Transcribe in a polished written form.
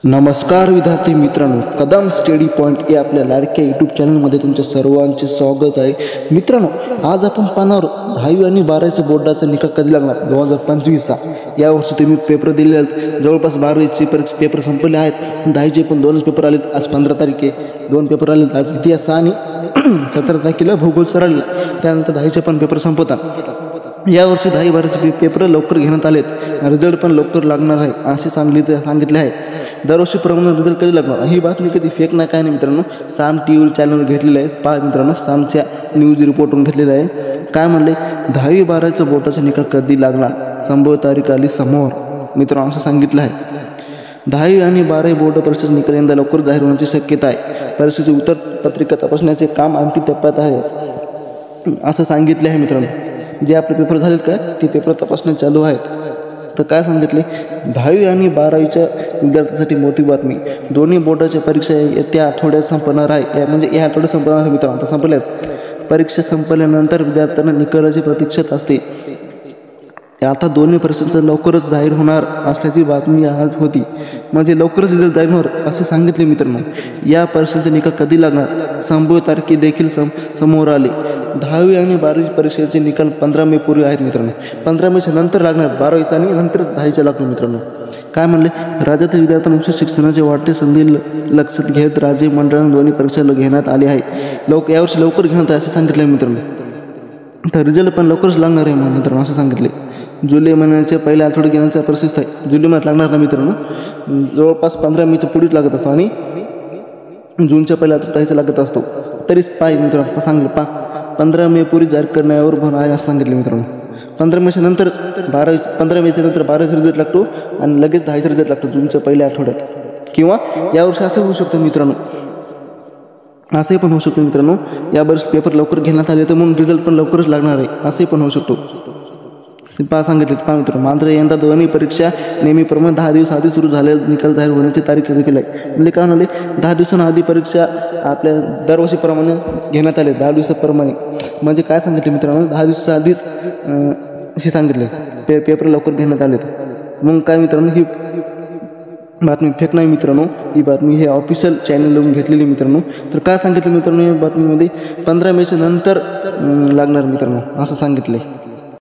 नमस्कार विद्यार्थी मित्रांनो, कदम स्टडी पॉईंट या आपल्या लाडक्या यूट्यूब चॅनलमध्ये तुमच्या सर्वांचे स्वागत आहे. मित्रांनो, आज आपण पाहणार 10वी आणि 12वीचा बोर्डाचा निकाल कधी लागणार 2025चा. यावर्षी तुम्ही पेपर दिले आहेत, जवळपास 12वीचे पेपर संपले आहेत. 10वीचे पण 2 पेपर आलेत. आज 15 तारीख आहे, 2 पेपर आलेत. आज इतिहास आणि 17 तारखेला भूगोल सर आलेला. त्यानंतर 10वीचे पण पेपर संपतात. यावर्षी 10वी 12वीचे पेपर लवकर घेण्यात आलेत. रिझल्ट पण लवकर लागणार आहे असे सांगितले आहे. दरवर्षीप्रमाणे रिझल्ट कधी लागणार ही बातमी कधी फेक नाही काय नाही मित्रांनो. साम टीव्ही चॅनलवर घेतलेलं आहे. पहा मित्रांनो, सामच्या न्यूज रिपोर्टवरून घेतलेलं आहे. काय म्हणले, 10वी 12वीचा बोर्डाचा निकाल कधी लागणार, संभाव्य तारीख आली समोर. मित्रांनो, असं सांगितलं आहे. 10वी आणि 12वी बोर्ड परीक्षेचा निकाल यंदा लवकर जाहीर होण्याची शक्यता आहे. परीक्षेची उत्तरपत्रिका तपासण्याचे काम अंतिम टप्प्यात आहे असं सांगितले आहे. मित्रांनो, जे आपले पेपर झालेत का ते पेपर तपासणे चालू आहेत. तर काय सांगितले, 10वी आणि 12वीच्या विद्यार्थ्यांसाठी मोठी बातमी. दोन्ही बोर्डाच्या परीक्षा येत्या आठवड्यात संपणार आहे. म्हणजे या आठवड्यात संपणार आहे मित्रांनो. आता संपल्यास परीक्षा संपल्यानंतर विद्यार्थ्यांना निकालाची प्रतीक्षेत असते. आता दोन्ही परीक्षांचं लवकरच जाहीर होणार असल्याची बातमी आज होती. म्हणजे लवकरच रिझल्ट जाहीर होणार असे सांगितले. मित्रांनो, या परीक्षेचा निकाल कधी लागणार, संभाव्य तारखे देखील समोर आले. 10वी आणि 12वी परीक्षेचे निकाल 15 मे पूर्वी आहेत. मित्रांनो, 15 मेच्या नंतर लागणार 12वीचा आणि नंतर 10वीचा लागणार. मित्रांनो, काय म्हणले, राज्यातील विद्यार्थ्यांना उच्च शिक्षणाचे वाढते संधी लक्षात घेत राज्य मंडळाने दोन्ही परीक्षा घेण्यात आली आहे. यावर्षी लवकर घेण्यात आहे असे सांगितले. मित्रांनो, तर रिझल्ट पण लवकरच लागणार आहे मित्रांनो असं सांगितले. जुलै महिन्याच्या पहिल्या आठवड्यात घेण्याचा प्रसिद्ध आहे. जुलै महिन्यात लागणार ना मित्रांनो. जवळपास 15 मेच्या पुढेच लागत असतो आणि जूनच्या पहिल्या आठवड्याचा लागत असतो. तरीच पाहिजे मित्रांनो सांगितलं 15 मे पूर्वी जाहीर करण्यावर भर आहे असं सांगितले. मित्रांनो, 15 मेच्या नंतरच 15 मेच्या नंतर 12वीचा रिझल्ट लागतो आणि लगेच 10वीचा रिझल्ट लागतो जूनच्या पहिल्या आठवड्यात. किंवा यावर्षी असं होऊ शकतं मित्रांनो, असंही पण होऊ शकतो मित्रांनो. यावर्षी पेपर लवकर घेण्यात आले तर म्हणून रिझल्ट पण लवकरच लागणार आहे असंही पण होऊ शकतो. सांगितले मित्रांनो. मात्र यंदा दोन्ही परीक्षा नेहमीप्रमाणे 10 दिवस आधी सुरू झालेल्या निकाल जाहीर होण्याची तारीख देखील आहे. म्हणजे काय म्हणाले, 10 दिवसांआधी परीक्षा आपल्या दरवर्षीप्रमाणे घेण्यात आले. 10 दिवसाप्रमाणे म्हणजे काय सांगितले मित्रांनो, 10 दिवसाआधीच असे सांगितले पेपर लवकर घेण्यात आलेत. मग काय मित्रांनो, ही बातमी फेक नाही मित्रांनो. ही बातमी हे ऑफिशियल चॅनलवरून घेतलेली मित्रांनो. तर काय सांगितलं मित्रांनो, या बातमीमध्ये 15 मेच्या नंतर लागणार मित्रांनो असं सांगितलं.